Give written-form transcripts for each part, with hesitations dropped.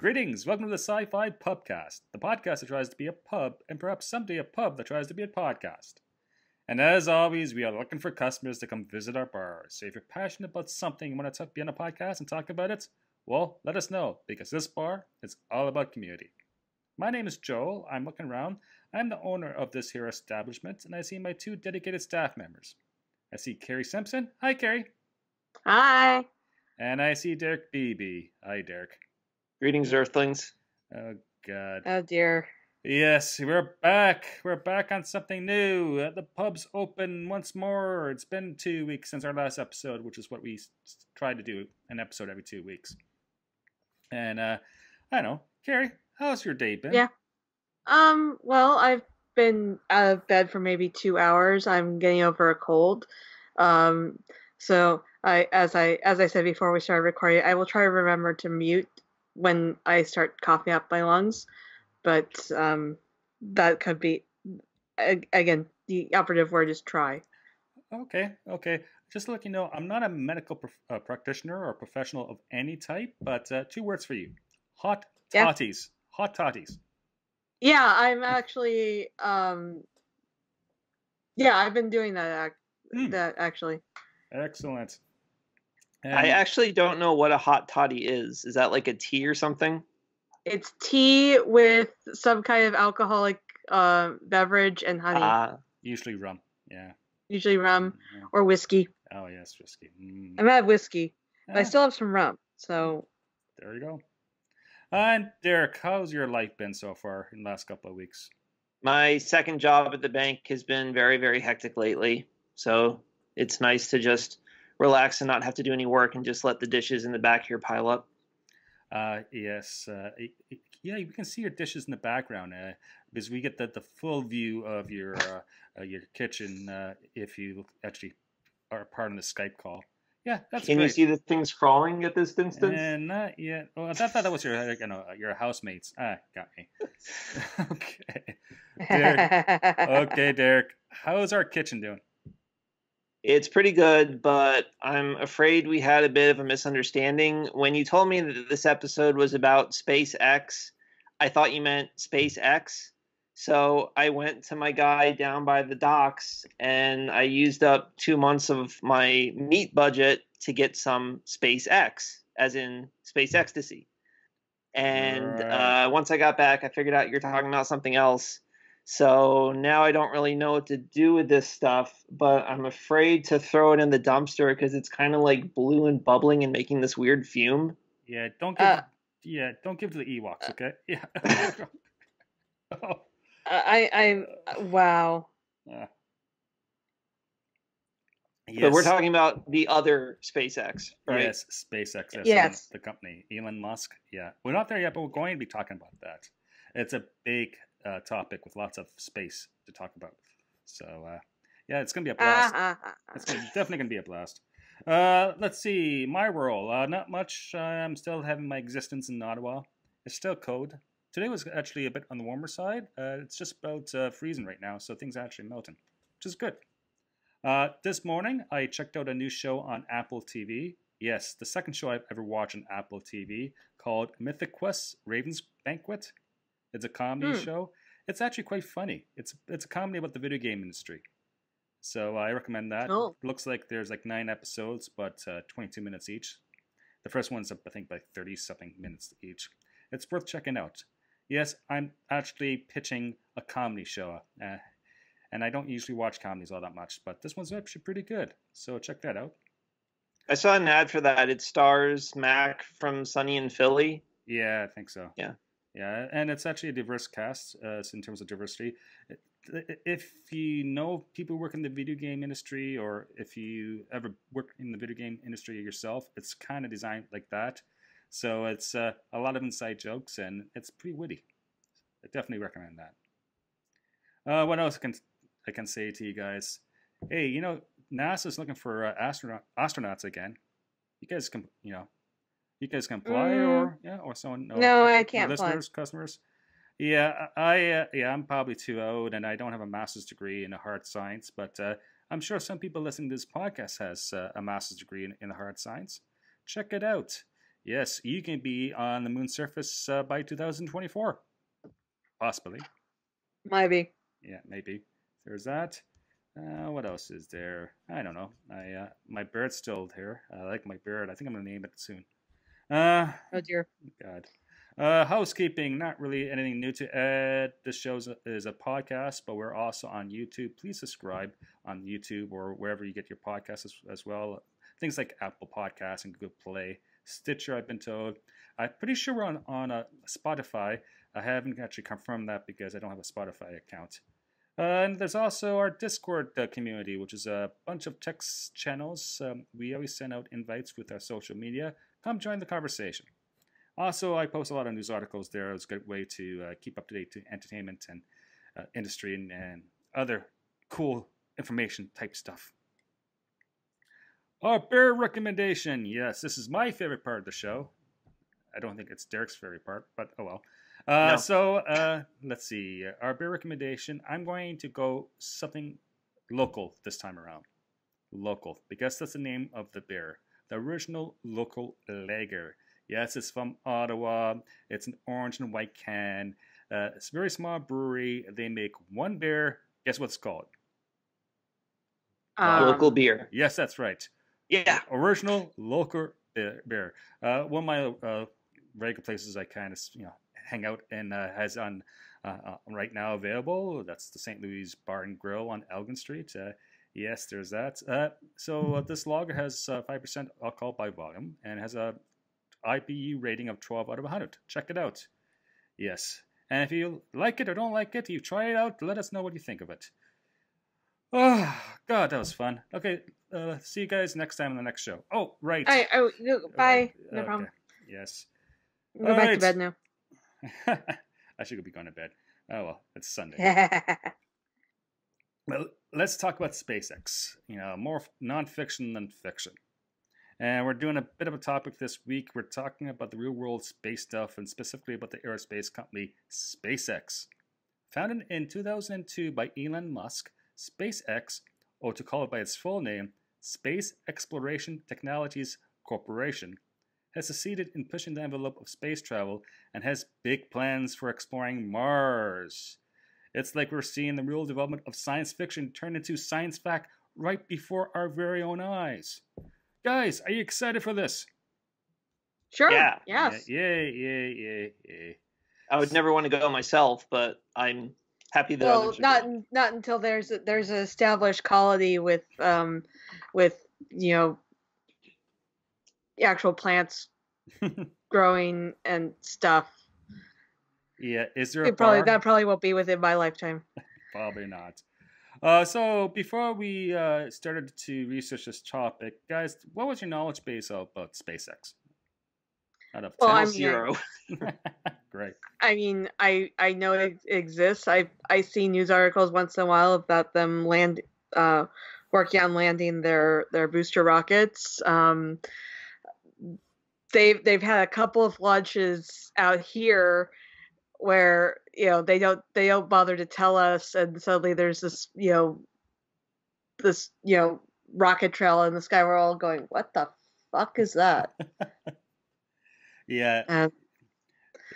Greetings, welcome to the SciFi Pubcast, the podcast that tries to be a pub, and perhaps someday a pub that tries to be a podcast. And as always, we are looking for customers to come visit our bars. So if you're passionate about something and want to be on a podcast and talk about it, well, let us know, because this bar is all about community. My name is Joel. I'm looking around. I'm the owner of this here establishment, and I see my two dedicated staff members. I see Carrie Simpson. Hi, Carrie. Hi. And I see Derek Beebe. Hi, Derek. Greetings, Earthlings. Oh, God. Oh, dear. Yes, we're back. We're back on something new. The pub's open once more. It's been 2 weeks since our last episode, which is what we try to do, an episode every 2 weeks. And, I don't know. Carrie, how's your day been? Yeah. Well, I've been out of bed for maybe 2 hours. I'm getting over a cold. So as I said before we started recording, I will try to remember to mute when I start coughing up my lungs. But that could be, again, the operative word is try. Okay. Just to let you know, I'm not a medical practitioner or professional of any type, but 2 words for you. Hot toddies. Yeah. Hot toddies. Yeah, I'm actually, I've been doing that, that actually. Excellent. And I actually don't know what a hot toddy is. Is that like a tea or something? It's tea with some kind of alcoholic beverage and honey. Usually rum, yeah. Usually rum or whiskey. Oh, yes, whiskey. I'm out of whiskey, but I still have some rum, so. There you go. And Derek, how's your life been so far in the last couple of weeks? My second job at the bank has been very, very hectic lately. So it's nice to just relax and not have to do any work and just let the dishes in the back here pile up. Yes. Yeah, you can see your dishes in the background because we get the full view of your kitchen if you actually are part of the Skype call. Yeah, that's Can great. you see the things crawling at this distance? Not yet. Oh, I thought that was your housemates. Got me. Okay. Derek. How's our kitchen doing? It's pretty good, but I'm afraid we had a bit of a misunderstanding. When you told me that this episode was about SpaceX, I thought you meant SpaceX. So I went to my guy down by the docks, and I used up 2 months of my meat budget to get some SpaceX, as in space ecstasy. And once I got back, I figured out you're talking about something else. So now I don't really know what to do with this stuff, but I'm afraid to throw it in the dumpster because it's kind of like blue and bubbling and making this weird fume. Yeah, don't give to the Ewoks, okay? Yeah. Wow. Yes. But we're talking about the other SpaceX, right? Yes, SpaceX. Yes. The company, Elon Musk. Yeah, we're not there yet, but we're going to be talking about that. It's a big topic with lots of space to talk about. So, yeah, it's going to be a blast. It's definitely going to be a blast. Let's see. My role. Not much. I'm still having my existence in Ottawa. It's still cold. Today was actually a bit on the warmer side. It's just about freezing right now, so things are actually melting, which is good. This morning, I checked out a new show on Apple TV. Yes, the second show I've ever watched on Apple TV called Mythic Quest Raven's Banquet. It's a comedy show. It's actually quite funny. It's a comedy about the video game industry. So I recommend that. Oh. It looks like there's like 9 episodes, but 22 minutes each. The first one's, I think, like 30-something minutes each. It's worth checking out. Yes, I'm actually pitching a comedy show. And I don't usually watch comedies all that much, but this one's actually pretty good. So check that out. I saw an ad for that. It stars Mac from Sunny in Philly. Yeah, I think so. Yeah, and it's actually a diverse cast in terms of diversity. If you know people who work in the video game industry, or if you ever work in the video game industry yourself, it's kind of designed like that. So it's a lot of inside jokes, and it's pretty witty. I definitely recommend that. What else I can say to you guys? Hey, NASA's looking for astronauts again. You guys can, You guys can apply, or someone. No, I can't listeners, apply. Customers. Yeah, I'm probably too old, and I don't have a master's degree in hard science. But I'm sure some people listening to this podcast has a master's degree in hard science. Check it out. Yes, you can be on the moon's surface by 2024. Possibly. Maybe. Yeah, maybe. There's that. What else is there? I don't know. My bird's still here. I like my bird. I think I'm gonna name it soon. Oh dear. God. Housekeeping. Not really anything new to add. This show is a podcast, but we're also on YouTube. Please subscribe on YouTube or wherever you get your podcasts as well. Things like Apple Podcasts and Google Play, Stitcher. I've been told. I'm pretty sure we're on Spotify. I haven't actually confirmed that because I don't have a Spotify account. And there's also our Discord community, which is a bunch of text channels. We always send out invites with our social media. Come join the conversation. Also, I post a lot of news articles there. It's a good way to keep up to date to entertainment and industry and other cool information type stuff. Our bear recommendation. Yes, this is my favorite part of the show. I don't think it's Derek's favorite part, but oh well. No. So let's see. Our beer recommendation. I'm going to go something local this time around. Local, because that's the name of the beer. The original local lager. Yes, it's from Ottawa. It's an orange and white can. It's a very small brewery. They make one beer. Guess what it's called? Local beer. Yes, that's right. Yeah. Original local beer. One of my regular places I kind of hang out and has on right now available. That's the St. Louis Bar and Grill on Elgin Street. Yes, there's that. So this lager has 5% alcohol by volume and has a IBU rating of 12 out of 100. Check it out. Yes. And if you like it or don't like it, you try it out, let us know what you think of it. Oh, God, that was fun. Okay, see you guys next time on the next show. Oh, right. Bye. No problem. Yes. Go back to bed now. I should be going to bed. Oh, well, it's Sunday. Well, let's talk about SpaceX. More non-fiction than fiction. And we're doing a bit of a topic this week. We're talking about the real-world space stuff, and specifically about the aerospace company SpaceX. Founded in 2002 by Elon Musk, SpaceX, or to call it by its full name, Space Exploration Technologies Corporation, has succeeded in pushing the envelope of space travel and has big plans for exploring Mars. It's like we're seeing the real development of science fiction turn into science fact right before our very own eyes. Guys, are you excited for this? Sure. Yeah. Yes. Yeah. I would never want to go myself, but I'm happy that others are going. Not until there's an established colony with actual plants growing and stuff. Yeah, is there that probably won't be within my lifetime. Probably not. So before we started to research this topic, guys, what was your knowledge base about SpaceX? Out of 10? 0. Great. I mean, I know it exists. I see news articles once in a while about them working on landing their booster rockets. They've had a couple of launches out here where they don't bother to tell us, and suddenly there's this rocket trail in the sky. We're all going, what the fuck is that? Yeah.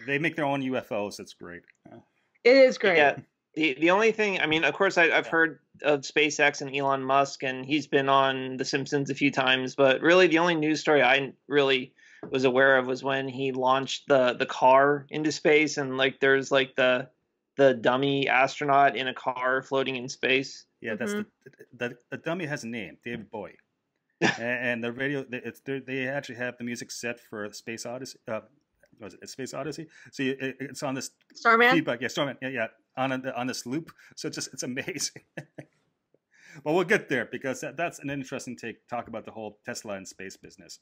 They make their own UFOs. It's great. It is great. Yeah. The only thing, I mean, of course, I've heard of SpaceX and Elon Musk, and he's been on The Simpsons a few times, but really the only news story I really was aware of was when he launched the car into space, and like there's like the dummy astronaut in a car floating in space. Yeah, that's the dummy has a name, David Bowie, and the radio. They actually have the music set for Space Odyssey. Was it Space Odyssey? So it's on this Starman feedback. Yeah, Starman. Yeah, on this loop. So it's amazing. But we'll get there because that's an interesting talk about the whole Tesla and space business.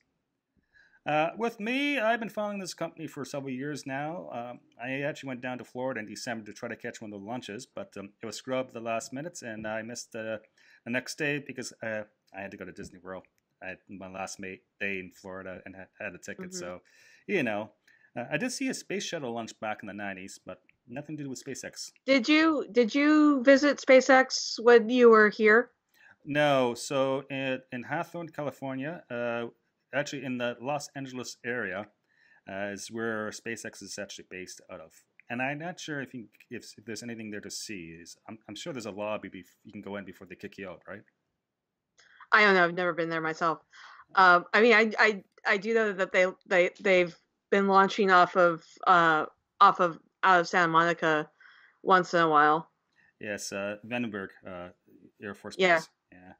With me, I've been following this company for several years now. I actually went down to Florida in December to try to catch one of the lunches, but it was scrubbed the last minutes, and I missed the next day because I had to go to Disney World. I had my last day in Florida and had a ticket, so I did see a space shuttle launch back in the 90s, but nothing to do with SpaceX. Did you visit SpaceX when you were here? No. So in Hawthorne, California, actually in the Los Angeles area is where SpaceX is actually based out of. And I'm not sure if there's anything there to see. I'm sure there's a lobby you can go in before they kick you out, right? I don't know. I've never been there myself. I mean, I do know that they've been launching out of Santa Monica once in a while. Yes, Vandenberg Air Force Yeah. Base. Yeah.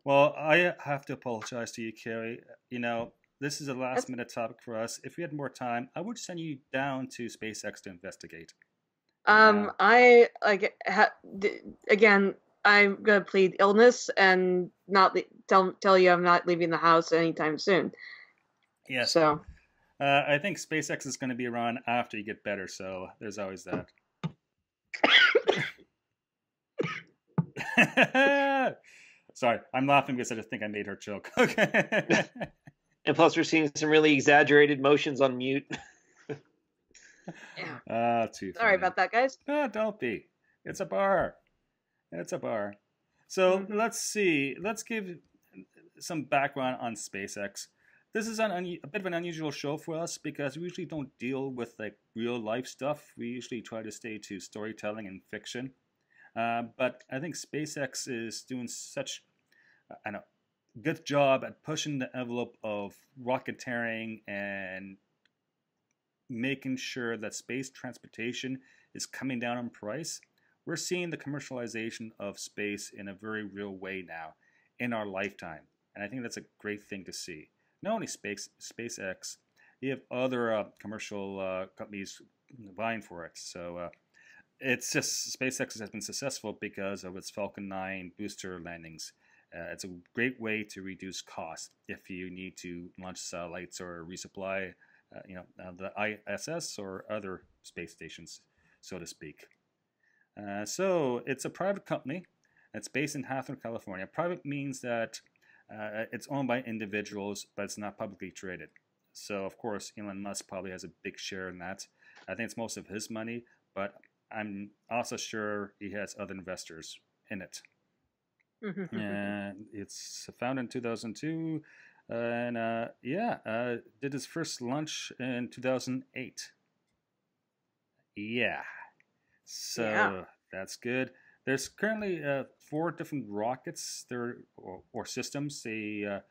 Well, I have to apologize to you, Carrie. This is a last minute topic for us. If we had more time, I would send you down to SpaceX to investigate. I again. I'm gonna plead illness and not tell you I'm not leaving the house anytime soon. Yes. So. I think SpaceX is going to be around after you get better, so there's always that. Sorry, I'm laughing because I just think I made her choke. Okay. And plus, we're seeing some really exaggerated motions on mute. Yeah. Too funny. Sorry about that, guys. No, don't be. It's a bar. It's a bar. So let's see. Let's give some background on SpaceX. This is a bit of an unusual show for us because we usually don't deal with like real life stuff. We usually try to stay to storytelling and fiction. But I think SpaceX is doing such a good job at pushing the envelope of rocketeering and making sure that space transportation is coming down in price. We're seeing the commercialization of space in a very real way now in our lifetime. And I think that's a great thing to see. Not only SpaceX, you have other commercial companies vying for it. So it's just SpaceX has been successful because of its Falcon 9 booster landings. It's a great way to reduce cost if you need to launch satellites or resupply the ISS or other space stations, so to speak. So it's a private company. It's based in Hawthorne, California. Private means that it's owned by individuals, but it's not publicly traded. So, of course, Elon Musk probably has a big share in that. I think it's most of his money, but I'm also sure he has other investors in it. And it's founded in 2002, and did his first launch in 2008. Yeah. So that's good. There's currently 4 different rockets or systems they're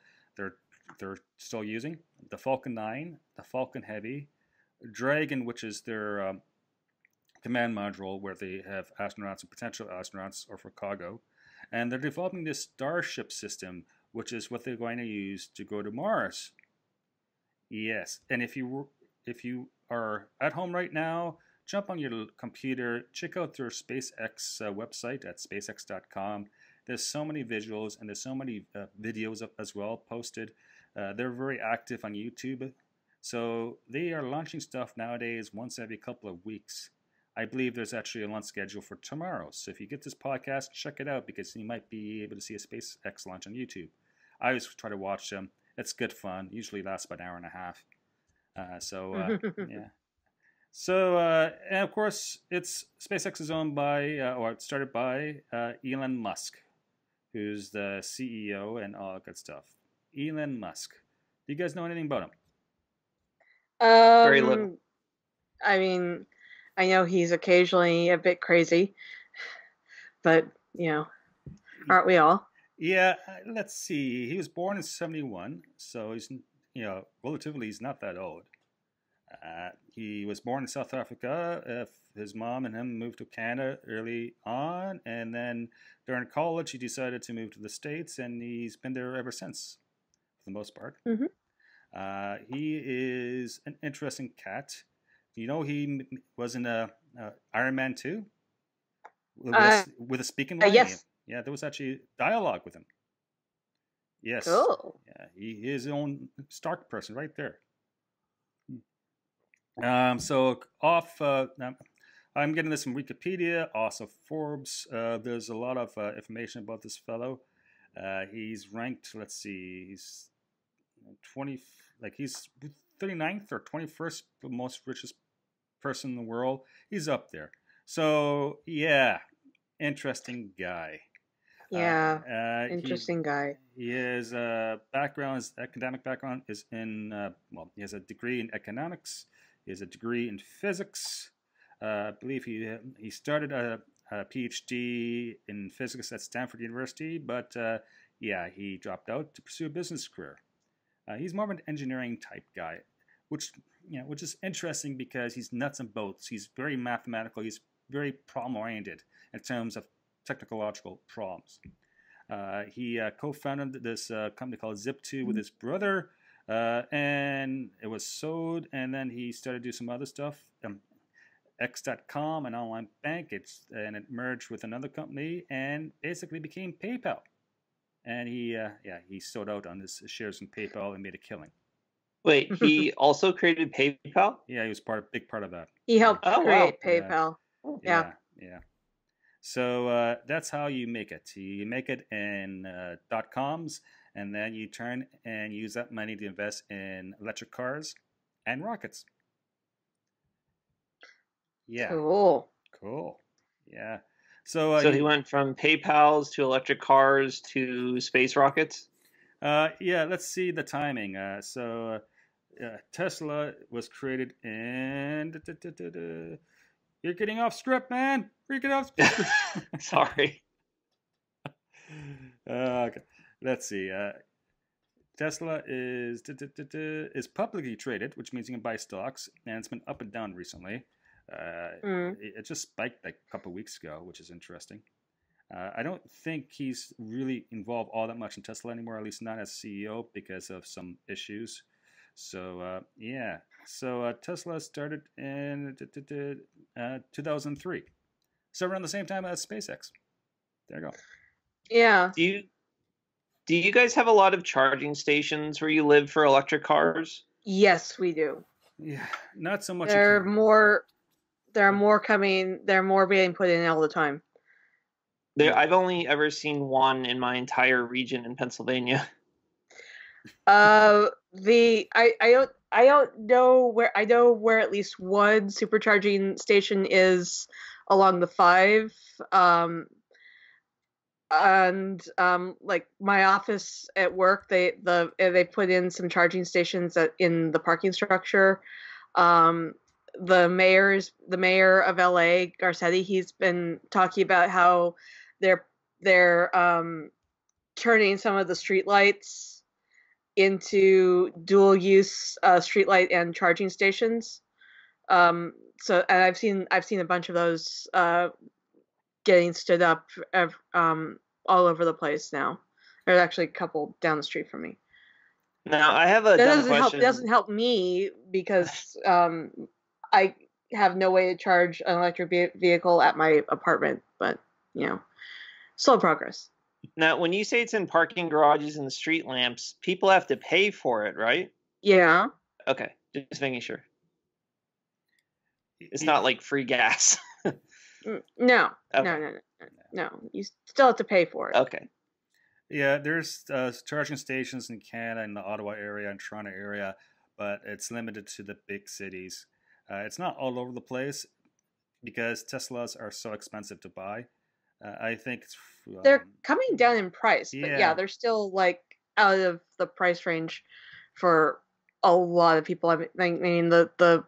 still using: the Falcon 9, the Falcon Heavy, Dragon, which is their command module where they have astronauts and potential astronauts, or for cargo, and they're developing this Starship system, which is what they're going to use to go to Mars. Yes, and if you are at home right now, jump on your computer, check out their SpaceX website at spacex.com. There's so many visuals and there's so many videos as well posted. They're very active on YouTube. So they are launching stuff nowadays once every couple of weeks. I believe there's actually a launch schedule for tomorrow. So if you get this podcast, check it out because you might be able to see a SpaceX launch on YouTube. I always try to watch them. It's good fun. Usually lasts about an hour and a half. Yeah. So, and of course, SpaceX is owned by, or it started by Elon Musk, who's the CEO and all that good stuff. Elon Musk. Do you guys know anything about him? Very little. I mean, I know he's occasionally a bit crazy, but, aren't we all? Yeah, let's see. He was born in 1971, so he's, relatively, he's not that old. He was born in South Africa. His mom and him moved to Canada early on, and then during college he decided to move to the States, and he's been there ever since, for the most part. He is an interesting cat. He was in Iron Man 2 with a speaking line. Yes. Yeah, there was actually dialogue with him. Yes. Cool. Yeah, he is his own Stark person right there. I'm getting this from Wikipedia, also Forbes. There's a lot of information about this fellow. He's ranked, let's see, he's 39th or 21st most richest person in the world. He's up there. So, yeah, interesting guy. Yeah. Interesting guy. His background, his academic background is in, he has a degree in economics. He has a degree in physics. I believe he started a PhD in physics at Stanford University, but he dropped out to pursue a business career. He's more of an engineering type guy, which is interesting because he's nuts and bolts. He's very mathematical. He's very problem oriented in terms of technological problems. He co-founded this company called Zip2 with his brother, and it was sold. And then he started to do some other stuff. X.com, an online bank, and it merged with another company and basically became PayPal. And he sold out on his shares in PayPal and made a killing. Wait, he also created PayPal? Yeah, he was big part of that. He helped create PayPal. Yeah. So that's how you make it. You make it in .coms, and then you turn and use that money to invest in electric cars and rockets. Yeah. Cool. Yeah. So he went from PayPals to electric cars to space rockets? Let's see the timing. Tesla was created in... You're getting off script, man. You're getting off script. Sorry. Okay. Let's see. Tesla is publicly traded, which means you can buy stocks, and it's been up and down recently. It just spiked like a couple of weeks ago, which is interesting. I don't think he's really involved all that much in Tesla anymore, at least not as CEO, because of some issues. So, So Tesla started in 2003. So around the same time as SpaceX. There you go. Yeah. Do you guys have a lot of charging stations where you live for electric cars? Yes, we do. Yeah, not so much. There are more coming. There are more being put in all the time. I've only ever seen one in my entire region in Pennsylvania. I don't know where. I know where at least one supercharging station is along the 5. Like my office at work, they put in some charging stations in the parking structure. The mayor of LA, Garcetti, he's been talking about how they're turning some of the streetlights into dual use streetlight and charging stations. And I've seen a bunch of those getting stood up all over the place now. There's actually a couple down the street from me. Now I have a dumb question. It doesn't help me because I have no way to charge an electric vehicle at my apartment, but slow progress. Now, when you say it's in parking garages and the street lamps, people have to pay for it, right? Yeah. Okay, just making sure. It's not like free gas. No. Okay. No. You still have to pay for it. Okay. Yeah, there's charging stations in Canada, in the Ottawa area and Toronto area, but it's limited to the big cities. It's not all over the place because Teslas are so expensive to buy. I think they're coming down in price, but they're still like out of the price range for a lot of people. I mean, the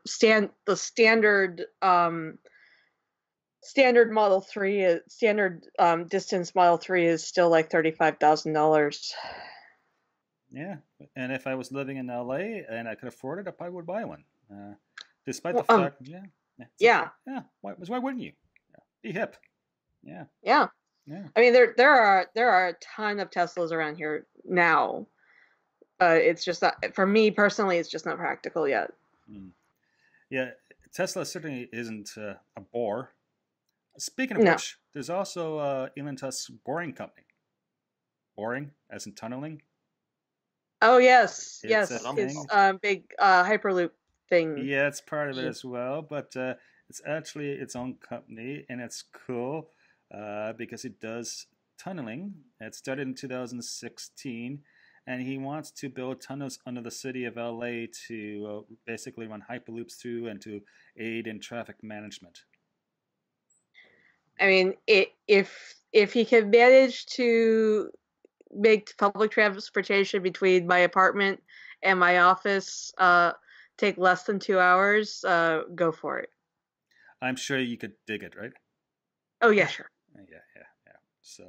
standard Model 3 standard distance Model 3 is still like $35,000. Yeah, and if I was living in LA and I could afford it, I probably would buy one. Despite the fact, why wouldn't you? Be hip. Yeah. I mean, there are a ton of Teslas around here now. It's just that for me personally, it's just not practical yet. Yeah, Tesla certainly isn't a bore. Speaking of which, there's also Elon Musk's boring company. Boring, as in tunneling. Oh yes, his big Hyperloop thing. Yeah, it's part of it as well, but it's actually its own company, and it's cool because it does tunneling. It started in 2016, and he wants to build tunnels under the city of LA to basically run Hyperloops through and to aid in traffic management. I mean, if he can manage to make public transportation between my apartment and my office take less than 2 hours, go for it. I'm sure you could dig it, right? Oh yeah, sure. Yeah. So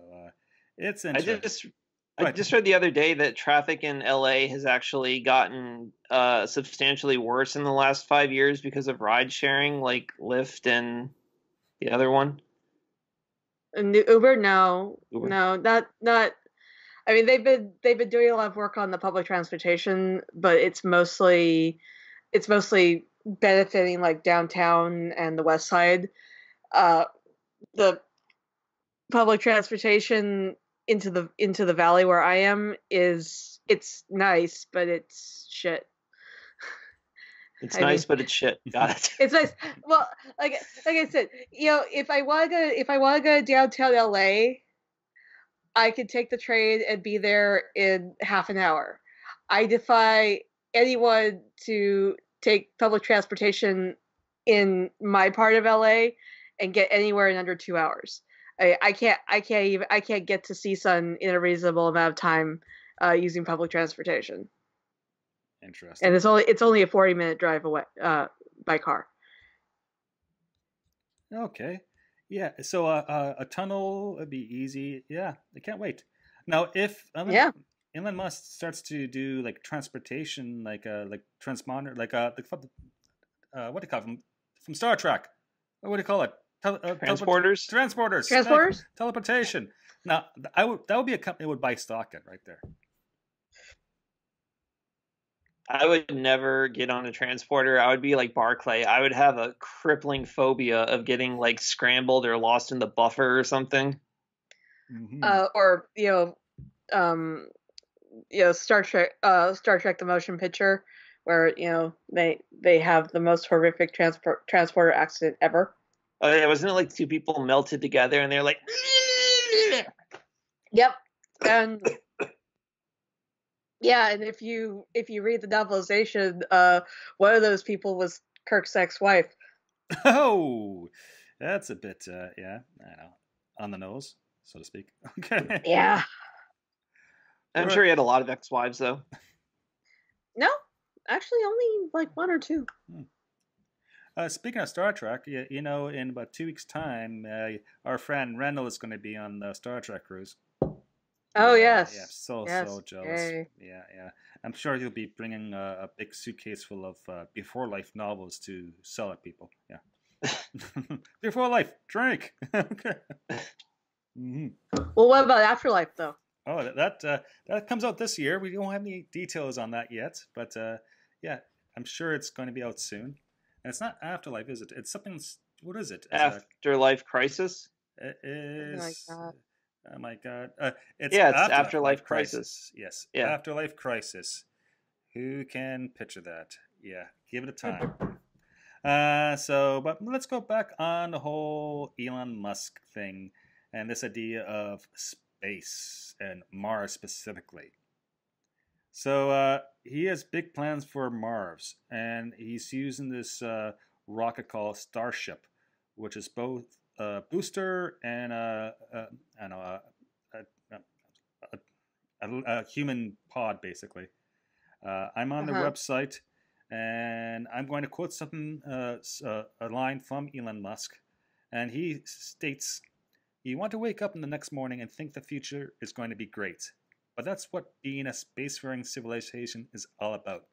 it's interesting. I just read the other day that traffic in LA has actually gotten substantially worse in the last 5 years because of ride sharing, like Lyft and the other one. And the Uber, no, not. I mean, they've been doing a lot of work on the public transportation, but it's mostly benefiting like downtown and the West Side. The public transportation into the valley where I am it's nice, but it's shit. It's nice, but it's shit. Got it. It's nice. Well, like I said, if I want to go to downtown LA, I could take the train and be there in half an hour. I defy anyone to take public transportation in my part of LA and get anywhere in under 2 hours. I can't get to CSUN in a reasonable amount of time using public transportation. Interesting. And it's only a 40-minute drive away by car. Okay. Yeah. So a tunnel would be easy. Yeah, I can't wait. Now, if Elon Musk starts to do like transportation, like transponder, like what do you call them from Star Trek? What do you call it? Transporters. Transporters. Teleportation. Now, that would be a company that would buy stock in right there. I would never get on a transporter. I would be like Barclay. I would have a crippling phobia of getting like scrambled or lost in the buffer or something. Mm-hmm. Or Star Trek the motion picture, where they have the most horrific transporter accident ever. Oh yeah, wasn't it like two people melted together and they're like, yep, and. Yeah, and if you read the novelization, one of those people was Kirk's ex-wife. Oh, that's a bit, I know, on the nose, so to speak. Okay. Yeah. I'm sure he had a lot of ex-wives, though. No, actually, only like one or two. Speaking of Star Trek, in about 2 weeks' time, our friend Randall is going to be on the Star Trek cruise. Oh yes. Yeah, so jealous. Yay. Yeah. I'm sure he'll be bringing a big suitcase full of Before Life novels to sell at people. Yeah. Before Life, drink. Okay. Mm-hmm. Well, what about Afterlife though? Oh, that comes out this year. We don't have any details on that yet, but I'm sure it's going to be out soon. And it's not Afterlife, is it? It's something. What is it? Afterlife Crisis. It is. Like that. Oh my God! It's Afterlife Crisis. Yes, yeah. Afterlife Crisis. Who can picture that? Yeah, give it a time. But let's go back on the whole Elon Musk thing and this idea of space and Mars specifically. So he has big plans for Mars, and he's using this rocket called Starship, which is both a booster and a human pod, basically. I'm on the website, and I'm going to quote something, a line from Elon Musk, and he states, "You want to wake up in the next morning and think the future is going to be great, but that's what being a spacefaring civilization is all about.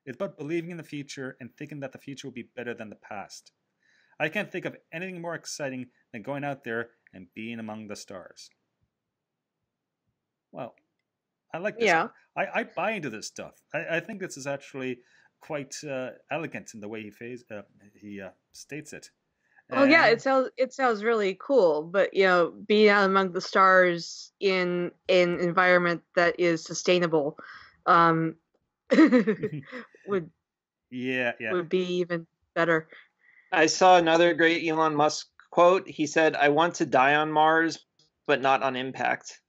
It's about believing in the future and thinking that the future will be better than the past. I can't think of anything more exciting than going out there and being among the stars." Well, I like this. Yeah. I buy into this stuff. I think this is actually quite elegant in the way he states it. Well, yeah, it sounds really cool, but being out among the stars in an environment that is sustainable would be even better. I saw another great Elon Musk quote. He said, "I want to die on Mars, but not on impact."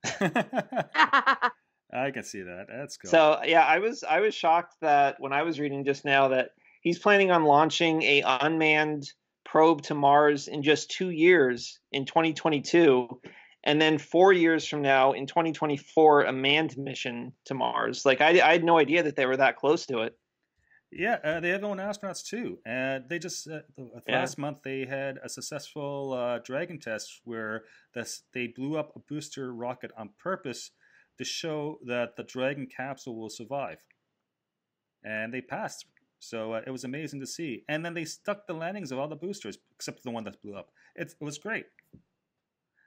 I can see that. That's cool. So yeah, I was shocked that when I was reading just now that he's planning on launching a unmanned probe to Mars in just 2 years in 2022, and then 4 years from now in 2024 a manned mission to Mars. Like I had no idea that they were that close to it. Yeah, they have their own astronauts too. They just last month they had a successful Dragon test where they blew up a booster rocket on purpose to show that the Dragon capsule will survive, and they passed. So it was amazing to see. And then they stuck the landings of all the boosters except the one that blew up. It was great.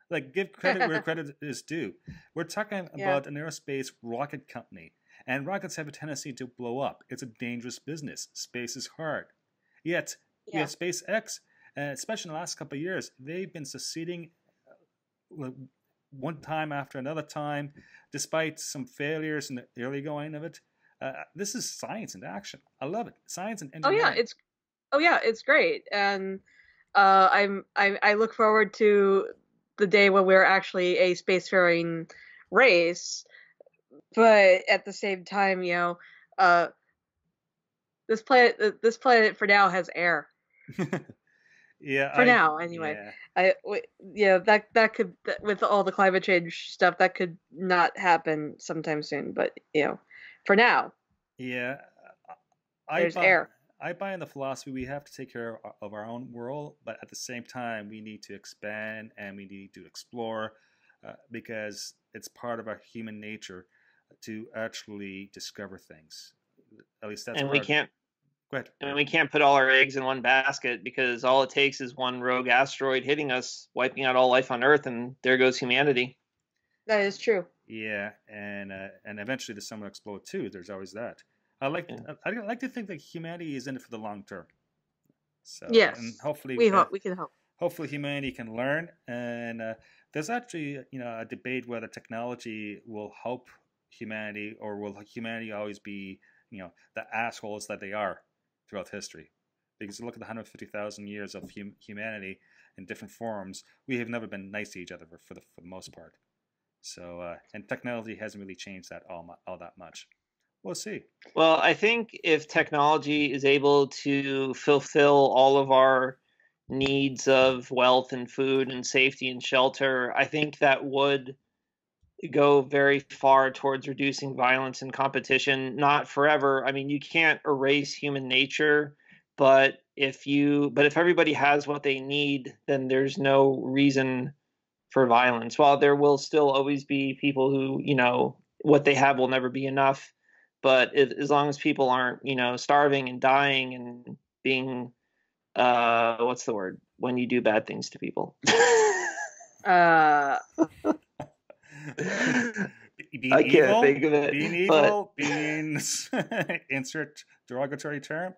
Like, give credit where credit is due. We're talking about an aerospace rocket company. And rockets have a tendency to blow up. It's a dangerous business. Space is hard. Yet, we have SpaceX, especially in the last couple of years, they've been succeeding one time after another time, despite some failures in the early going of it. This is science in action. I love it. Science and engineering. It's great. And I look forward to the day when we're actually a spacefaring race. But at the same time, this planet for now has air. Now, anyway. Yeah. That could, with all the climate change stuff, that could not happen sometime soon. But for now, there's air. I buy in the philosophy we have to take care of our own world, but at the same time, we need to expand and we need to explore because it's part of our human nature to actually discover things. At least that's. And we can't. Go ahead. And we can't put all our eggs in one basket because all it takes is one rogue asteroid hitting us, wiping out all life on Earth, and there goes humanity. That is true. Yeah, and eventually the sun will explode too. There's always that. I like to think that humanity is in it for the long term. So yes, and hopefully we can hope. Hopefully humanity can learn, and there's actually a debate whether technology will help humanity or will humanity always be the assholes that they are throughout history. Because look at the 150,000 years of humanity in different forms, we have never been nice to each other for the most part. So and technology hasn't really changed that all that much. We'll see. Well, I think if technology is able to fulfill all of our needs of wealth and food and safety and shelter, I think that would go very far towards reducing violence and competition. Not forever. I mean, you can't erase human nature, but if everybody has what they need, then there's no reason for violence. While there will still always be people who, what they have will never be enough. But as long as people aren't, starving and dying and being, what's the word when you do bad things to people? I can't think of it. Being evil, being insert derogatory term.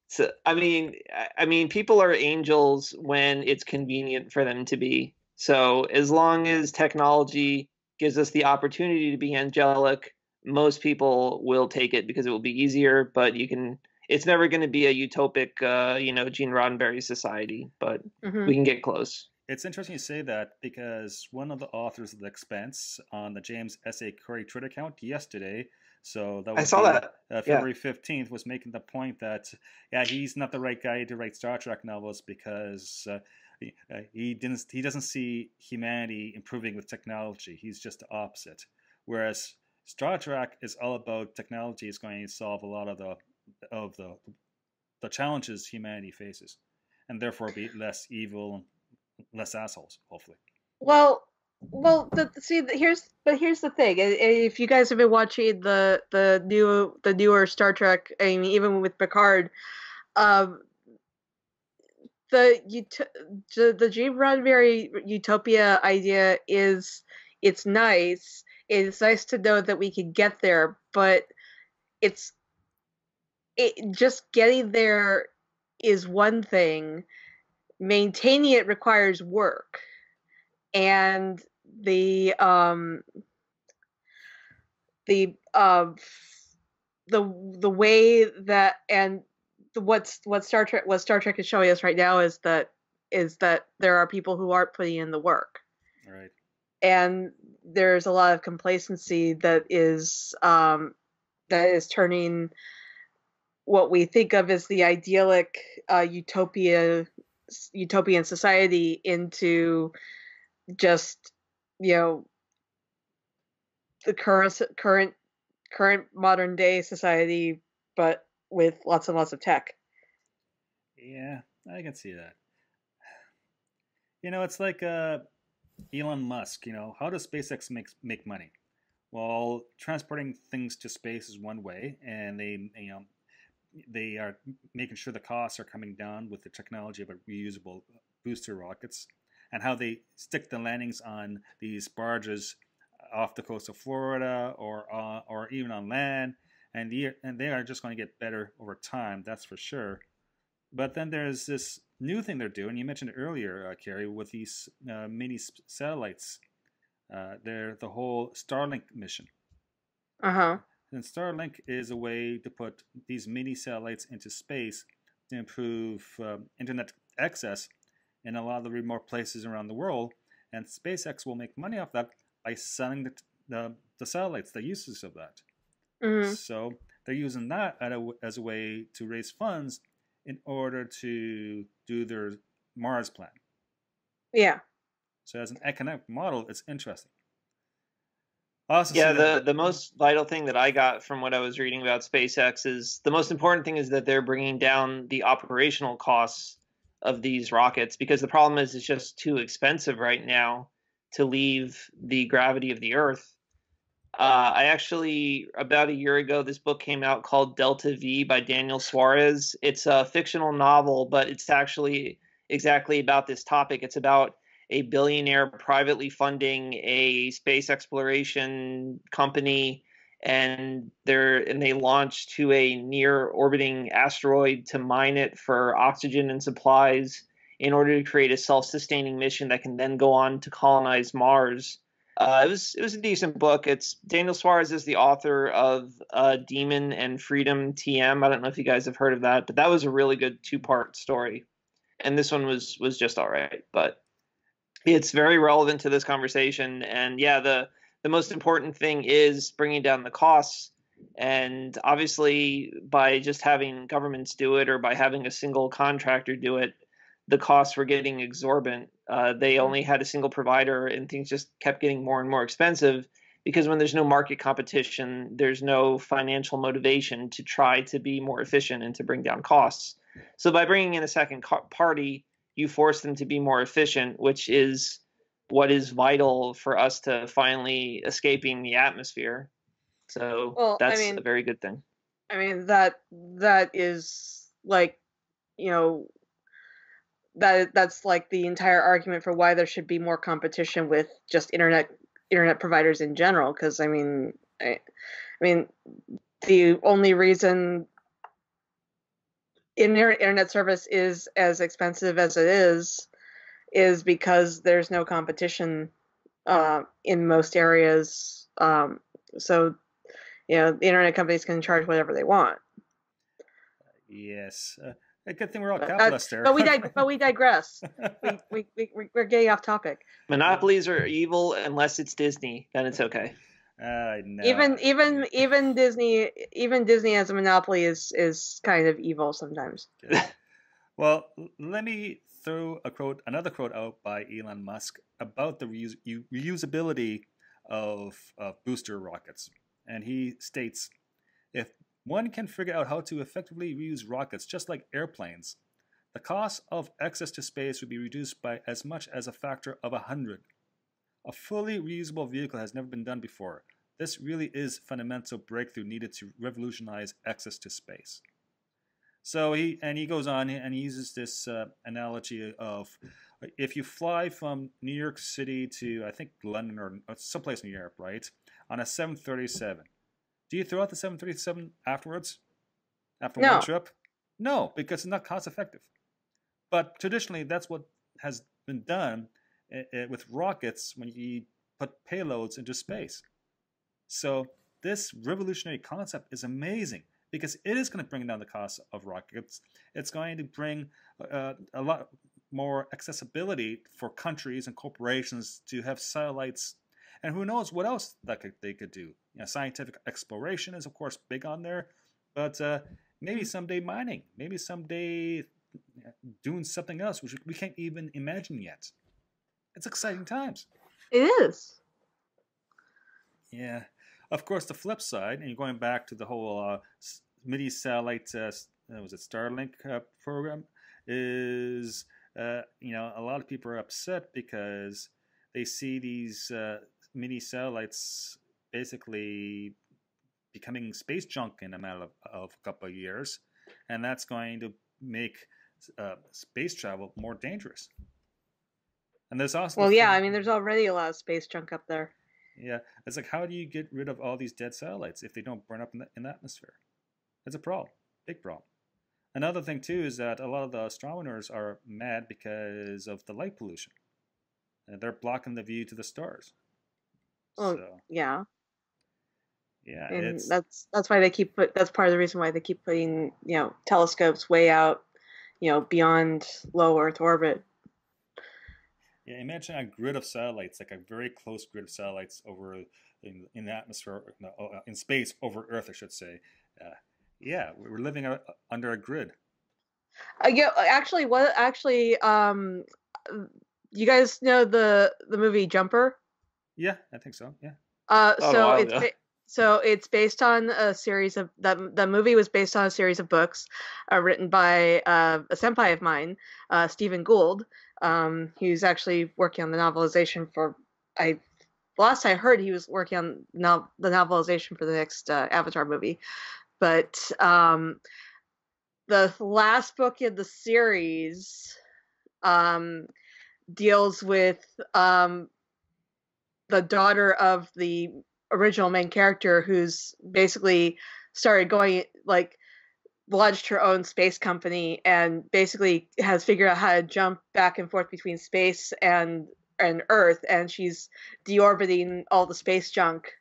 So I mean, people are angels when it's convenient for them to be. So as long as technology gives us the opportunity to be angelic, most people will take it because it will be easier. But it's never going to be a utopic, Gene Roddenberry society. But we can get close. It's interesting you say that because one of the authors of The Expanse on the James S.A. Curry Twitter account yesterday, so that was I saw that February 15th, was making the point that he's not the right guy to write Star Trek novels because he doesn't see humanity improving with technology. He's just the opposite. Whereas Star Trek is all about technology is going to solve a lot of the challenges humanity faces, and therefore be less evil and less assholes, hopefully. Well, here's the thing. If you guys have been watching the newer Star Trek, I mean, even with Picard, the Gene Roddenberry utopia idea it's nice. It's nice to know that we can get there, but just getting there is one thing. Maintaining it requires work, and the way that and what Star Trek is showing us right now is that there are people who aren't putting in the work. Right. And there's a lot of complacency that is turning what we think of as the idyllic utopian society into just, you know, the current modern day society, but with lots and lots of tech. Yeah, I can see that. You know, it's like Elon Musk. You know, how does SpaceX make money? Well, transporting things to space is one way, and they are making sure the costs are coming down with the technology of a reusable booster rockets, and how they stick the landings on these barges off the coast of Florida or even on land, and they are just going to get better over time. That's for sure. But then there's this new thing they're doing. You mentioned it earlier, Carrie, with these mini satellites. They're the whole Starlink mission. Uh-huh. And Starlink is a way to put these mini satellites into space to improve internet access in a lot of the remote places around the world. And SpaceX will make money off that by selling the satellites, the uses of that. Mm-hmm. So they're using that as a way to raise funds in order to do their Mars plan. Yeah. So as an economic model, it's interesting. The most vital thing that I got from what I was reading about SpaceX is the most important thing is that they're bringing down the operational costs of these rockets, because the problem is it's just too expensive right now to leave the gravity of the Earth. I actually, about a year ago, this book came out called Delta V by Daniel Suarez. It's a fictional novel, but it's actually exactly about this topic. It's about a billionaire privately funding a space exploration company, and they launch to a near orbiting asteroid to mine it for oxygen and supplies in order to create a self-sustaining mission that can then go on to colonize Mars. It was a decent book. It's Daniel Suarez is the author of Demon and Freedom TM. I don't know if you guys have heard of that, but that was a really good 2-part story. And this one was just all right, but it's very relevant to this conversation. And yeah, the most important thing is bringing down the costs. And obviously, by just having governments do it or by having a single contractor do it, the costs were getting exorbitant. They only had a single provider, and things just kept getting more and more expensive, because when there's no market competition, there's no financial motivation to try to be more efficient and to bring down costs. So by bringing in a second party, you force them to be more efficient, which is what is vital for us to finally escaping the atmosphere. So that's a very good thing. I mean, that is like, you know, that's like the entire argument for why there should be more competition with just internet providers in general. Because I mean, the only reason internet service is as expensive as it is because there's no competition in most areas. So, you know, the internet companies can charge whatever they want. Yes. A good thing we're all capitalists there. But we digress. We're getting off topic. Monopolies are evil unless it's Disney. Then it's okay. No. Even Disney as a monopoly is kind of evil sometimes. Well, let me throw another quote out by Elon Musk about the reusability of booster rockets, and he states, "If one can figure out how to effectively reuse rockets, just like airplanes, the cost of access to space would be reduced by as much as a factor of 100. A fully reusable vehicle has never been done before. This really is a fundamental breakthrough needed to revolutionize access to space." So he goes on and he uses this analogy of, if you fly from New York City to, I think, London or someplace in Europe, right, on a 737, do you throw out the 737 afterwards? After one trip? No, because it's not cost effective. But traditionally, that's what has been done with rockets when you put payloads into space. So this revolutionary concept is amazing, because it is going to bring down the cost of rockets. It's going to bring a lot more accessibility for countries and corporations to have satellites. And who knows what else they could do. You know, scientific exploration is, of course, big on there. But Maybe someday mining. Maybe someday doing something else which we can't even imagine yet. It's exciting times. It is. Yeah. Of course, the flip side, and you're going back to the whole MIDI satellite, was it Starlink program, is, a lot of people are upset because they see these MIDI satellites basically becoming space junk in a matter of a couple of years, and that's going to make space travel more dangerous. And there's also there's already a lot of space junk up there. Yeah, it's like, how do you get rid of all these dead satellites if they don't burn up in the atmosphere? It's a problem, big problem. Another thing too is that a lot of the astronomers are mad because of the light pollution. They're blocking the view to the stars. Well, yeah. Yeah, and that's why that's part of the reason why they keep putting telescopes way out, beyond low Earth orbit. Yeah, imagine a grid of satellites, like a very close grid of satellites over in the atmosphere, in space over Earth, I should say. Yeah, we're living under a grid. You guys know the movie Jumper? Yeah, I think so. Yeah. So it's based on a series of the movie was based on a series of books written by a senpai of mine, Stephen Gould. He's actually working on the novelization for. Last I heard, he was working on the novelization for the next Avatar movie, but the last book in the series deals with the daughter of the original main character, who's basically started going, launched her own space company and basically has figured out how to jump back and forth between space and Earth, and she's deorbiting all the space junk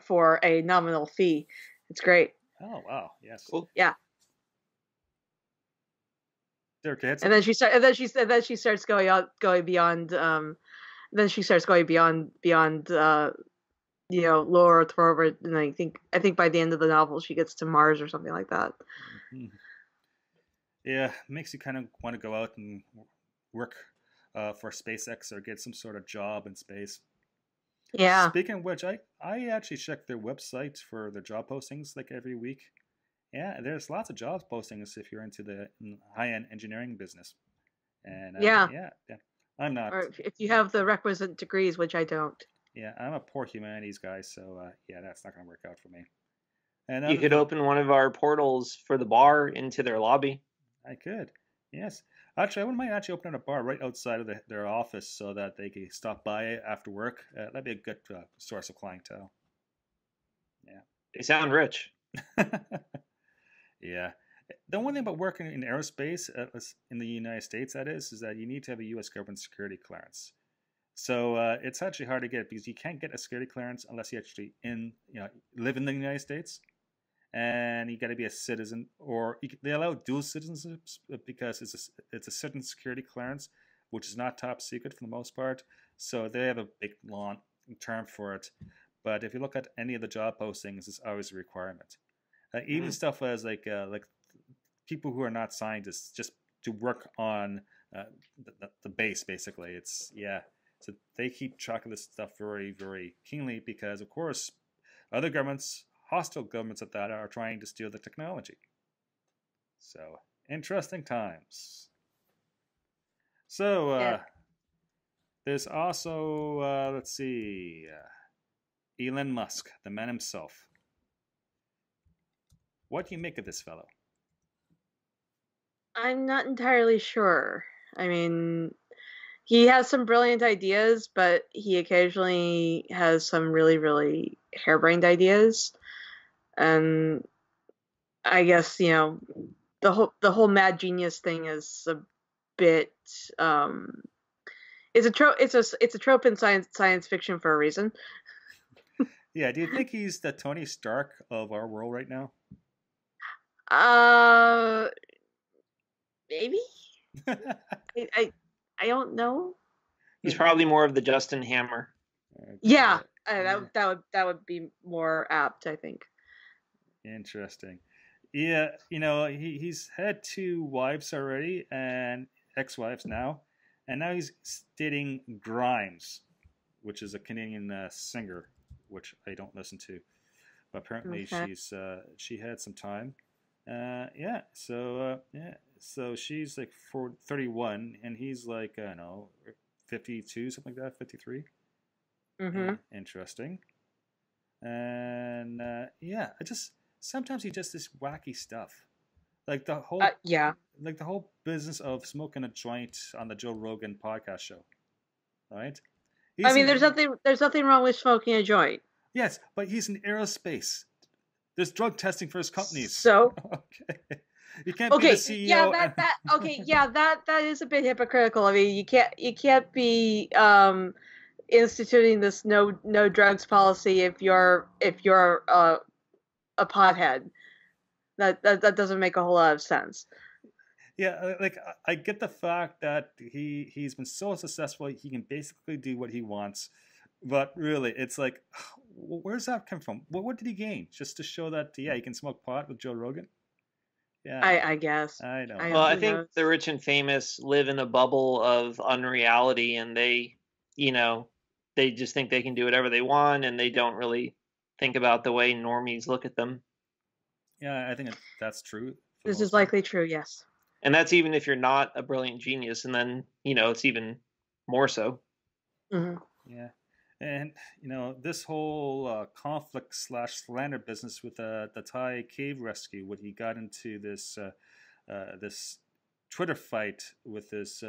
for a nominal fee. It's great. Oh wow! Yes. Cool. Yeah. And then she starts going beyond. Then she starts going beyond lower Earth orbit, and I think by the end of the novel she gets to Mars or something like that. Mm-hmm. Yeah, makes you kind of want to go out and work for SpaceX or get some sort of job in space. Yeah. Speaking of which, I actually check their website for their job postings every week. Yeah, there's lots of job postings if you're into the high-end engineering business. And yeah, I'm not. Or if you have the requisite degrees, which I don't. Yeah, I'm a poor humanities guy, so that's not going to work out for me. And you could open one of our portals for the bar into their lobby. I could, yes. Actually, I wouldn't mind actually opening a bar right outside of their office so that they could stop by after work. That'd be a good source of clientele. Yeah. They sound rich. Yeah. The one thing about working in aerospace in the United States, that is that you need to have a U.S. government security clearance. So it's actually hard to get because you can't get a security clearance unless you actually live in the United States, and you got to be a citizen, or they allow dual citizenships because it's a certain security clearance, which is not top secret for the most part. So they have a big long term for it. But if you look at any of the job postings, it's always a requirement. Even stuff as like people who are not scientists, just to work on the base, basically. So they keep track of this stuff very, very keenly because, of course, other governments, hostile governments at that, are trying to steal the technology. So, interesting times. So, there's also, let's see, Elon Musk, the man himself. What do you make of this fellow? I'm not entirely sure. I mean, he has some brilliant ideas, but he occasionally has some really, really harebrained ideas. And I guess, the whole mad genius thing is a bit it's a trope in science fiction for a reason. Yeah, do you think he's the Tony Stark of our world right now? Maybe. I don't know. He's probably more of the Justin Hammer. Okay. Yeah, that would be more apt, I think. Interesting. Yeah, he's had 2 wives already and ex-wives now, and now he's dating Grimes, which is a Canadian singer, which I don't listen to, but apparently Okay. she had some time. So she's like 31, and he's like I don't know 52, something like that, 53. Mm-hmm. Interesting. And I just sometimes he does this wacky stuff, like the whole Yeah. like the whole business of smoking a joint on the Joe Rogan podcast show, right? I mean, there's nothing wrong with smoking a joint. Yes, but he's in aerospace. There's drug testing for his companies. So okay, you can't be the CEO. Yeah, that is a bit hypocritical. I mean, you can't be instituting this no drugs policy if you're a pothead. That doesn't make a whole lot of sense. Yeah, like I get the fact that he's been so successful, he can basically do what he wants, but really, it's like, where's that come from? What did he gain just to show that he can smoke pot with Joe Rogan? Yeah, I guess. I know. Well, I think the rich and famous live in a bubble of unreality, and they just think they can do whatever they want, and they don't really think about the way normies look at them. Yeah, I think that's true. This is likely true, yes. And that's even if you're not a brilliant genius, and then, it's even more so. Mm-hmm. Yeah. And, this whole conflict/slander business with the Thai cave rescue, when he got into this Twitter fight with this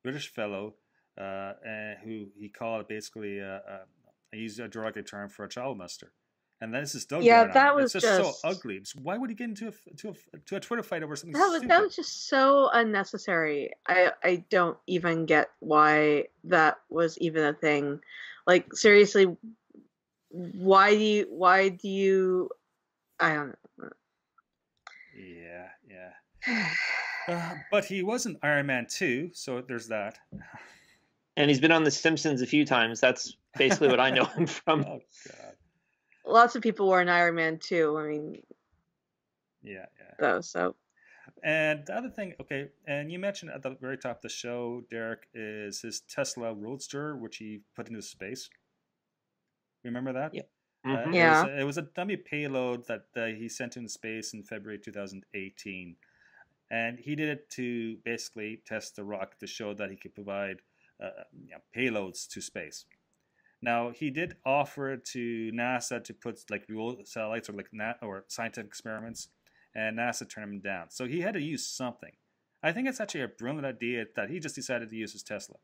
British fellow who he called basically, I used a derogatory term for a child molester. And this is still going on. That was just so ugly. Why would he get into a Twitter fight over something stupid? That was just so unnecessary. I don't even get why that was even a thing. Like, seriously, why do you I don't know. Yeah. But he was in Iron Man 2, so there's that. And he's been on The Simpsons a few times. That's basically what I know him from. Oh, God. Lots of people were in Iron Man 2. I mean, yeah. Though, so. And the other thing, okay, and you mentioned at the very top of the show, Derek, is his Tesla Roadster, which he put into space. Remember that? Yeah. Mm-hmm. It was a dummy payload that he sent into space in February 2018. And he did it to basically test the rocket to show that he could provide payloads to space. Now, he did offer it to NASA to put like real satellites or scientific experiments, and NASA turned him down. So he had to use something. I think it's actually a brilliant idea that he just decided to use his Tesla.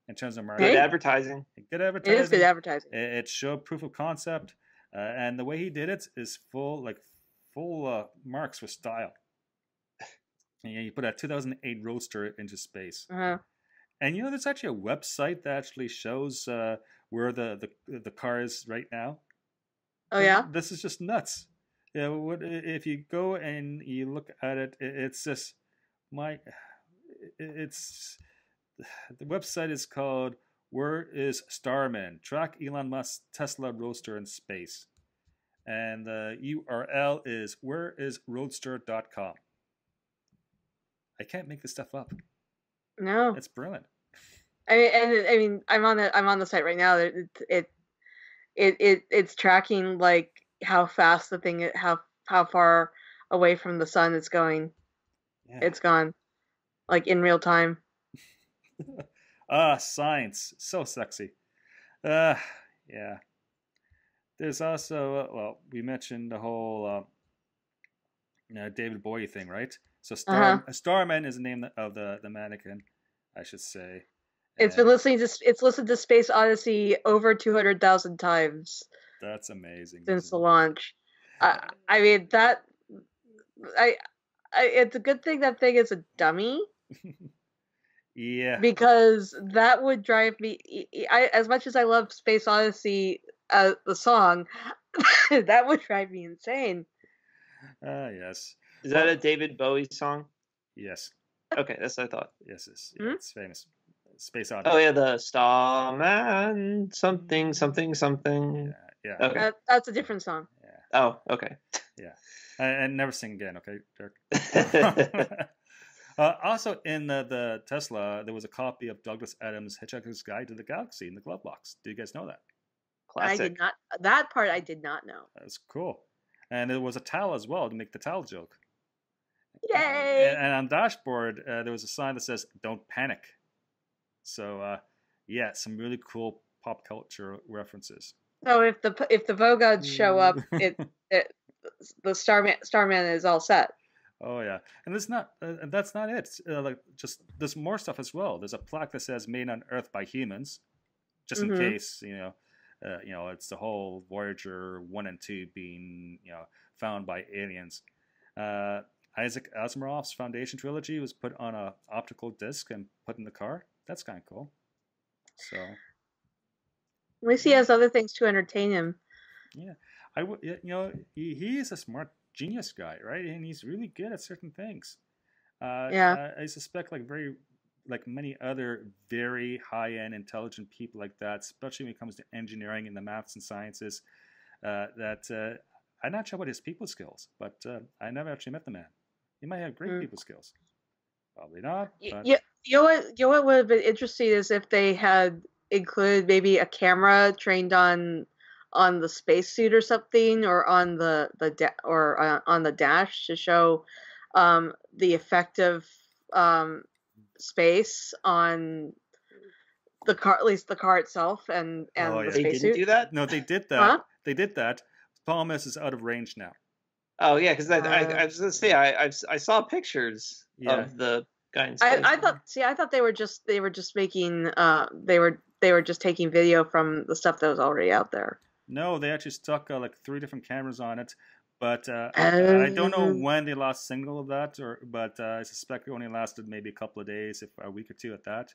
In terms of marketing. Good advertising. Good advertising. It is good advertising. It showed proof of concept, and the way he did it is full marks with style. You put a 2008 Roadster into space. Uh-huh. And there's actually a website that actually shows where the car is right now. Oh yeah. This is just nuts. Yeah. If you go and you look at it? It's just the website is called "Where is Starman? Track Elon Musk's Tesla Roadster in space," and the URL is whereisroadster.com. I can't make this stuff up. No, it's brilliant. I mean, I'm on the site right now. It's tracking like how fast the thing, how far away from the sun it's going. Yeah. It's gone, like in real time. Science, so sexy. Yeah. There's also we mentioned the whole David Bowie thing, right? So Starman is the name of the mannequin, I should say. It's listened to Space Odyssey over 200,000 times. That's amazing. Since the launch. I mean it's a good thing that thing is a dummy. Yeah. Because that would drive me. As much as I love Space Odyssey, the song, that would drive me insane. Yes. Is that a David Bowie song? Yes. Okay, that's what I thought. Yes, it's famous. Space Odyssey. Oh yeah, the Starman something. Yeah. Okay. That's a different song. Yeah. Oh, okay. Yeah, and never sing again, okay, Dirk. Also, in the Tesla, there was a copy of Douglas Adams' Hitchhiker's Guide to the Galaxy in the glove box. Do you guys know that? I did not. That part I did not know. That's cool. And there was a towel as well to make the towel joke. Yay! And on dashboard, there was a sign that says "Don't panic." So, yeah, some really cool pop culture references. So if the Vogods show up, the Starman is all set. Oh yeah, and that's not it. Like just there's more stuff as well. There's a plaque that says "Made on Earth by Humans," just in case it's the whole Voyager 1 and 2 being found by aliens. Isaac Asimov's Foundation trilogy was put on a optical disc and put in the car. That's kind of cool. So at least he has other things to entertain him. Yeah, he is a smart genius guy, right? And he's really good at certain things. I suspect like many other very high-end intelligent people like that, especially when it comes to engineering and the maths and sciences, that I'm not sure what his people skills, but I never actually met the man. He might have great people skills. Probably not. But... Yeah, what would have been interesting is if they had included maybe a camera trained on the spacesuit or something, or on on the dash to show the effect of space on the car, at least the car itself, and the spacesuit. They didn't do that? No, they did that. Huh? They did that. Problem is out of range now. Oh yeah, because I was gonna say I saw pictures of the guy in space. I thought they were just making they were just taking video from the stuff that was already out there. No, they actually stuck like 3 different cameras on it, but I don't know when they lost signal of that, but I suspect it only lasted maybe a couple of days, if a week or two at that,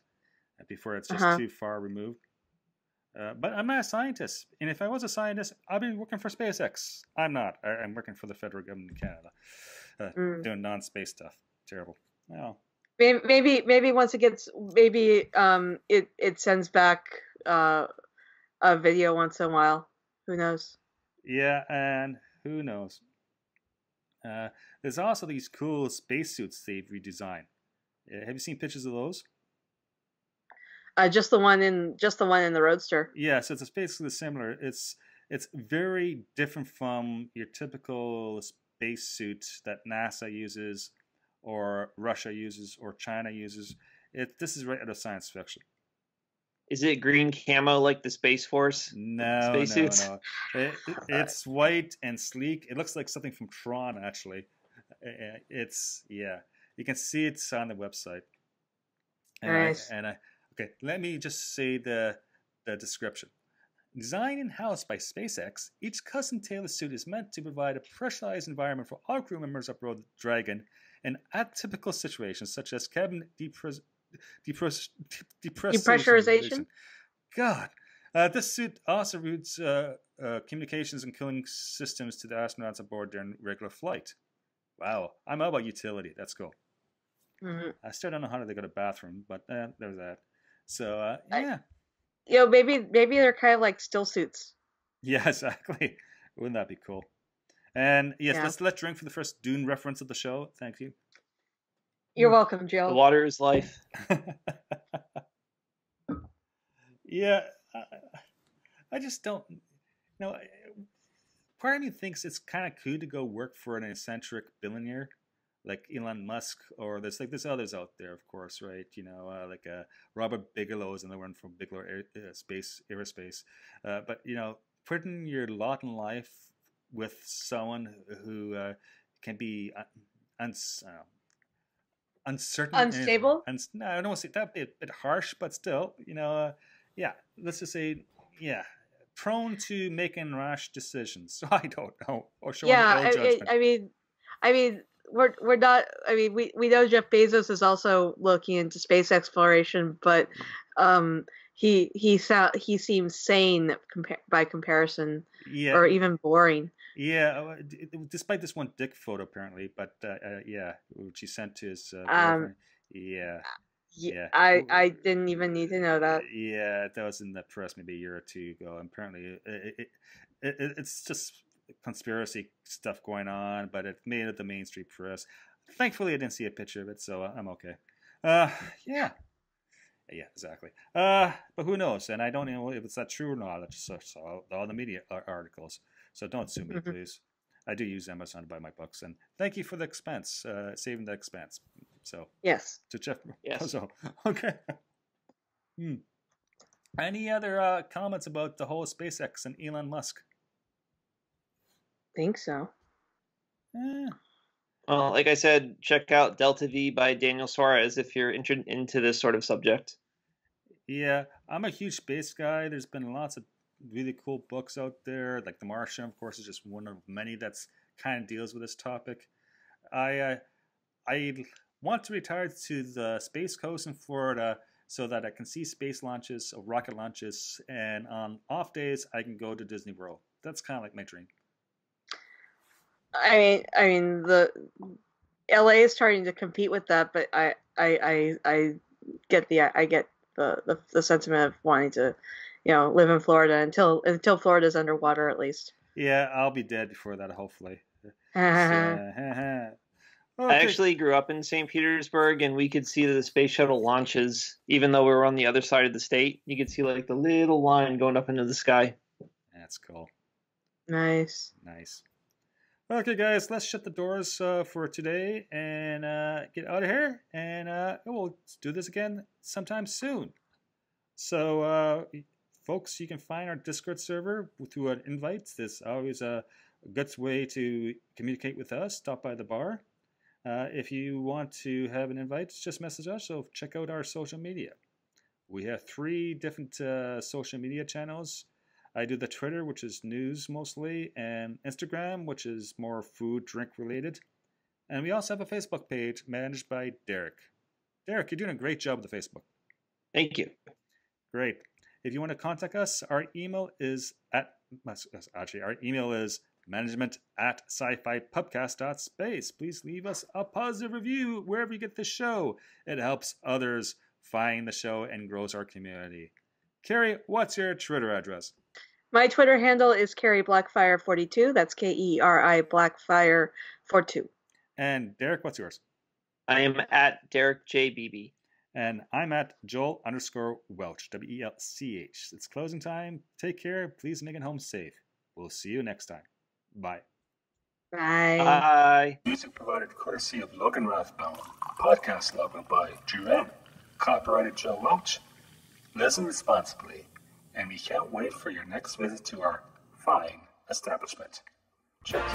before it's just too far removed. But I'm not a scientist, and if I was a scientist, I'd be working for SpaceX. I'm not. I'm working for the federal government of Canada, doing non-space stuff. Terrible. Well, maybe once it gets, it sends back a video once in a while. Who knows? Yeah, and who knows? There's also these cool spacesuits they've redesigned. Have you seen pictures of those? Just the one in the Roadster. Yeah, so it's basically similar. It's very different from your typical spacesuit that NASA uses, or Russia uses, or China uses. This is right out of science fiction. Is it green camo like the Space Force? No, spacesuits? No. It's white and sleek. It looks like something from Tron, actually. You can see it on the website. Nice. Okay, let me just say the description. Designed in-house by SpaceX, each custom-tailored suit is meant to provide a pressurized environment for all crew members aboard the Dragon in atypical situations such as cabin depressurization. God. This suit also routes communications and cooling systems to the astronauts aboard during regular flight. Wow, I'm all about utility. That's cool. Mm-hmm. I still don't know how they go to the bathroom, but there's that. So, yeah. Maybe they're kind of like still suits. Yeah, exactly. Wouldn't that be cool? And yes, let's drink for the first Dune reference of the show. Thank you. You're welcome, Joe. The water is life. Yeah, I just don't. Part of me thinks it's kind of cool to go work for an eccentric billionaire like Elon Musk, or there's others out there, of course, right? Like Robert Bigelow is another one from Bigelow Aerospace. But putting your lot in life with someone who can be uncertain, unstable. No, I don't want to say that a bit harsh, but still, let's just say, prone to making rash decisions. So I don't know, or showing ill judgment. I mean. We're not. I mean, we know Jeff Bezos is also looking into space exploration, but he seems sane by comparison, or even boring. Yeah, despite this one dick photo apparently, but which he sent to his girlfriend. I didn't even need to know that. Yeah, that was in the press maybe a year or two ago. And apparently, it's just conspiracy stuff going on, but it made it the mainstream press. Thankfully, I didn't see a picture of it, so I'm okay. Yeah, exactly. But who knows? And I don't know if it's that true or not. I just saw all the media articles, so don't sue me, please. I do use Amazon to buy my books, and thank you for the expense, saving the expense. So yes, to Jeff. Yes. So, okay. Any other comments about the whole SpaceX and Elon Musk? Think so. Well, like I said, check out Delta V by Daniel Suarez if you're interested into this sort of subject. Yeah, I'm a huge space guy. There's been lots of really cool books out there. Like The Martian, of course, is just one of many that's kind of deals with this topic. I want to retire to the Space Coast in Florida so that I can see space launches, rocket launches, and on off days I can go to Disney World. That's kind of like my dream. I mean, the LA is starting to compete with that, but I get the sentiment of wanting to, live in Florida until Florida's underwater at least. Yeah, I'll be dead before that, hopefully. I actually grew up in St. Petersburg, and we could see the space shuttle launches, even though we were on the other side of the state. You could see like the little line going up into the sky. That's cool. Nice. Okay, guys, let's shut the doors for today and get out of here. And we'll do this again sometime soon. So, folks, you can find our Discord server through an invite. This is always a good way to communicate with us. Stop by the bar. If you want to have an invite, just message us. So check out our social media. We have 3 different social media channels. I do the Twitter, which is news mostly, and Instagram, which is more food, drink related. And we also have a Facebook page managed by Derek. Derek, you're doing a great job with the Facebook. Thank you. Great. If you want to contact us, our email is management@scifipubcast.space. Please leave us a positive review wherever you get the show. It helps others find the show and grows our community. Carrie, what's your Twitter address? My Twitter handle is Carrie Blackfire42. That's KERI Blackfire42. And Derek, what's yours? I am at Derek JBB. And I'm at Joel_Welch, WELCH. It's closing time. Take care. Please make it home safe. We'll see you next time. Bye. Bye. Music provided courtesy of Logan Rathbone. Podcast logo by Jea Rhea. Copyrighted Joe Welch. Listen responsibly. And we can't wait for your next visit to our fine establishment. Cheers.